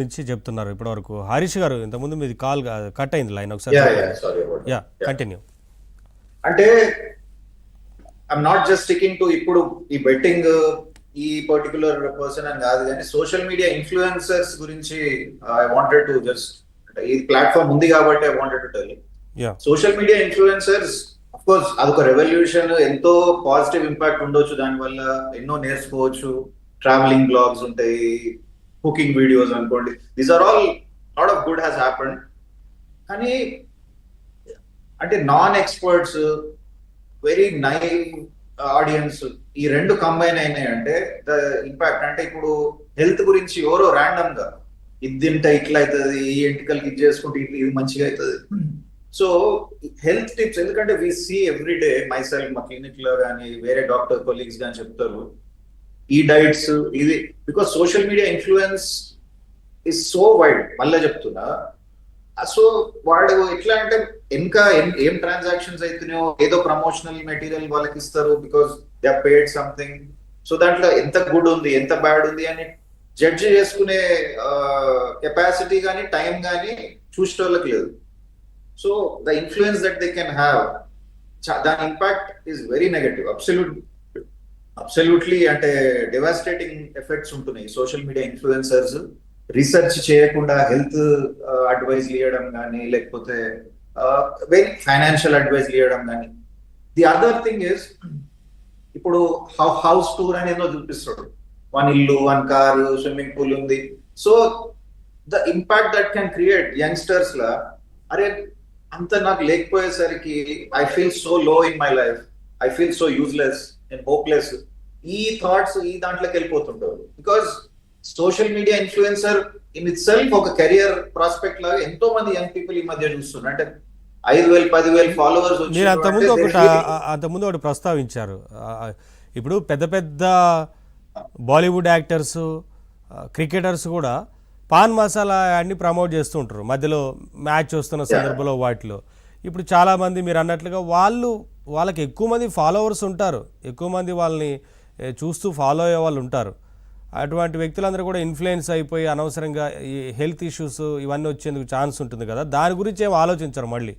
నుంచి చెప్తున్నారు ఇప్పటివరకు. హరీష్ గారు, ఇంతకుముందు మీది కాల్ కట్ అయింది లైన్, ఒకసారి యా చెప్పండి. Sorry about yeah, that. Continue. అంటే I'm not just sticking to ఇప్పుడు ఈ బెట్టింగ్ ఈ పర్టికులర్ పర్సన్ అని కాదు, కానీ సోషల్ మీడియా ఇన్ఫ్లుయెన్సర్స్ గురించి ఐ వాంటెడ్ టు జస్ట్, అంటే ఈ ప్లాట్ఫామ్ ఉంది కాబట్టి I wanted to tell. Yeah, social media influencers of course అదొక రెవల్యూషన్, ఎంతో పాజిటివ్ ఇంపాక్ట్ ఉండొచ్చు, దానివల్ల ఎన్నో నేర్చుకోవచ్చు. ట్రావెలింగ్ బ్లాగ్స్ ఉంటాయి, కుకింగ్ వీడియోస్ అనుకోండి, these are all lot of good has happened. కానీ అంటే non experts, very naive audience, ఈ రెండు కంబైన్ అయినాయి అంటే ద ఇంపాక్ట్. అంటే ఇప్పుడు హెల్త్ గురించి ఎవరో ర్యాండమ్ గా ఇది తింటే ఇట్లా అవుతుంది, ఈ ఎంటికలకి ఇది చేసుకుంటే ఇది మంచిగా అవుతుంది. సో హెల్త్ టిప్స్, ఎందుకంటే we see every day, myself మా క్లినిక్ లో కానీ వేరే డాక్టర్ కొలీగ్స్ కానీ చెప్తారు ఈ డైట్స్ ఇది, because social media influence is so wide. మళ్ళీ చెప్తున్నా, సో వాడు ఎట్లా అంటే ఇంకా ఏం ట్రాన్సాక్షన్స్ అవుతున్నాయో ఏదో ప్రమోషనల్ మెటీరియల్ వాళ్ళకి ఇస్తారు, because they paid something. So దాంట్లో ఎంత గుడ్ ఉంది ఎంత బ్యాడ్ ఉంది అని జడ్జి చేసుకునే కెపాసిటీ కానీ టైం కానీ చూసే వాళ్ళకి లేదు. So the influence that they can have, దాని impact is very negative. Absolutely అంటే డెవాస్టేటింగ్ ఎఫెక్ట్స్ ఉంటున్నాయి సోషల్ మీడియా ఇన్ఫ్లుయెన్సర్స్ రీసెర్చ్ చేయకుండా హెల్త్ అడ్వైజ్ ఇవ్వడం కానీ, లేకపోతే వెరీ ఫైనాన్షియల్ అడ్వైజ్ ఇవ్వడం కానీ. ది అదర్ థింగ్ ఇస్, ఇప్పుడు హౌస్ టూర్ అని ఏదో చూపిస్తాడు, వన్ ఇల్లు వన్ కారు స్విమ్మింగ్ పూల్ ఉంది. So the impact that can create youngsters లా, అరే అంత నాకు లేకపోయేసరికి I feel so low in my life, I feel so useless and hopeless, ఈ థాట్స్ ఈ దాంట్లోకి వెళ్ళిపోతుంటారు. Because social media influencer in itself ఒక కెరియర్ ప్రాస్పెక్ట్ లాగా ఎంతో మంది యంగ్ పీపుల్ ఈ మధ్య చూస్తున్నారు. అంటే 5,000 10,000 ఫాలోవర్స్ మీరు అంతకుముందు ఒకటి ప్రస్తావించారు. ఇప్పుడు పెద్ద పెద్ద బాలీవుడ్ యాక్టర్స్, క్రికెటర్స్ కూడా పాన్ మసాలా యాడ్ని ప్రమోట్ చేస్తూ ఉంటారు మధ్యలో మ్యాచ్ వస్తున్న సందర్భంలో వాటిలో. ఇప్పుడు చాలామంది మీరు అన్నట్లుగా వాళ్ళకి ఎక్కువ మంది ఫాలోవర్స్ ఉంటారు, ఎక్కువ మంది వాళ్ళని చూస్తూ ఫాలో అయ్యే వాళ్ళు ఉంటారు. అటువంటి వ్యక్తులందరూ కూడా ఇన్ఫ్లుయెన్స్ అయిపోయి అనవసరంగా ఈ హెల్త్ ఇష్యూస్ ఇవన్నీ వచ్చేందుకు ఛాన్స్ ఉంటుంది కదా, దాని గురించి ఏం ఆలోచించరు మళ్ళీ.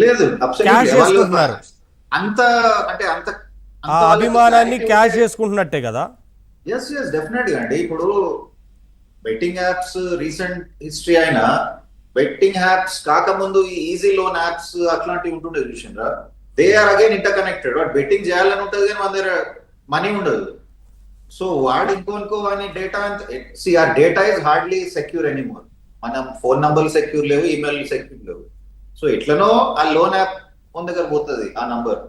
లేదు, క్యాష్ చేసుకుంటున్నారు, అంత అంటే అంత ఆ అభిమానాన్ని క్యాష్ చేసుకుంటున్నట్టే కదా. ఎస్ డెఫినెట్ గా అండి. ఇప్పుడు బెట్టింగ్ యాప్స్ రీసెంట్ హిస్టరీ అయినా, బెట్టింగ్ యాప్స్ కాకముందు ఈ ఈజీ లోన్ యాప్స్ అట్లాంటివి ఉంటుండే చూసిండ్రా, they are again interconnected. వాడు బెట్టింగ్ చేయాలని ఉంటుంది కానీ మన దగ్గర మనీ ఉండదు. సో వాడు ఇంకో అని డేటా ఆ data is hardly secure anymore. మనం ఫోన్ నంబర్లు సెక్యూర్ లేవు, ఈమెయిల్ సెక్యూర్ లేవు. సో ఎట్లనో ఆ లోన్ యాప్ మన దగ్గర పోతుంది ఆ నంబర్.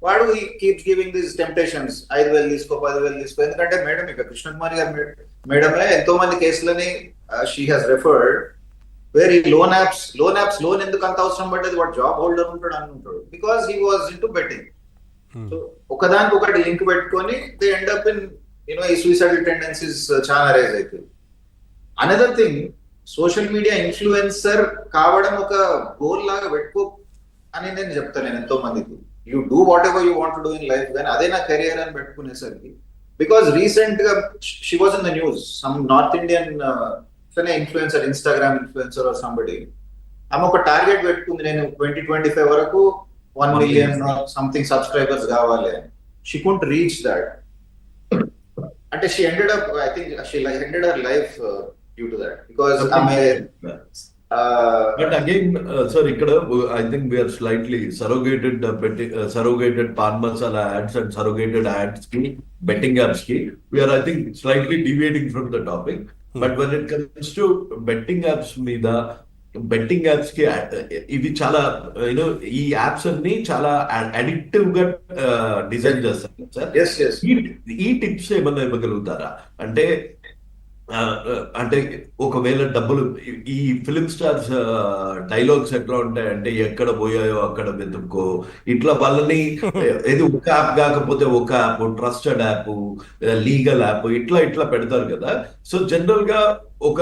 వాడు కీప్స్ గివింగ్ దీస్ టెంప్టేషన్స్, 5,000 తీసుకో 10,000 తీసుకో. ఎందుకంటే మేడం ఇక కృష్ణకుమారి గారు మేడమే ఎంతో మంది కేసులని షీ హాస్ రెఫర్డ్ వేర్ ఈ లోన్ యాప్స్ లోన్ ఎందుకు అంత అవసరం పడ్డది, వాడు జాబ్ హోల్డర్ ఉంటాడు అని ఉంటాడు, because he was in to betting. So ఒకదానికి ఒకటి లింక్ పెట్టుకొని దే ఎండ్ అప్ ఇన్ ఈ సూసైడల్ టెండెన్సీస్ చాలా రైజ్ అవుతుంది. Another thing, social media influencer కావడం ఒక గోల్ లాగా పెట్టుకో అని నేను చెప్తాను. నేను ఎంతో మందికి, you do whatever you want to do in life, కానీ అదే నా కెరియర్ అని పెట్టుకునేసరికి, బికాస్ రీసెంట్ గా she was in the news, some north Indian influencer, Instagram influencer or somebody, ఆమె ఒక టార్గెట్ పెట్టుకుంది, నేను 2025 వరకు 1 మిలియన్ సంథింగ్ సబ్స్క్రైబర్స్ కావాలి. She couldn't reach that. అంటే she ended up, I think she ended her life due to that, because but again, sir, ikkada I think we are slightly surrogated pan masala ads and surrogated ads ki betting apps ki, we are I think slightly deviating from the topic. But when it comes to betting apps meeda, betting apps కి ఇవి చాలా ఈ apps అన్ని చాలా addictive గా design చేస్తారు sir. ఈ tips ఏమన్నా ఇవ్వగలుగుతారా? అంటే ఒకవేళ డబ్బులు, ఈ ఫిలిం స్టార్స్ డైలాగ్స్ ఎట్లా ఉంటాయంటే, ఎక్కడ పోయాయో అక్కడ వెతుక్కో, ఇట్లా వాళ్ళని ఏది ఒక యాప్ కాకపోతే ఒక app, trusted app, legal app, ఇట్లా పెడతారు కదా. సో జనరల్ గా ఒక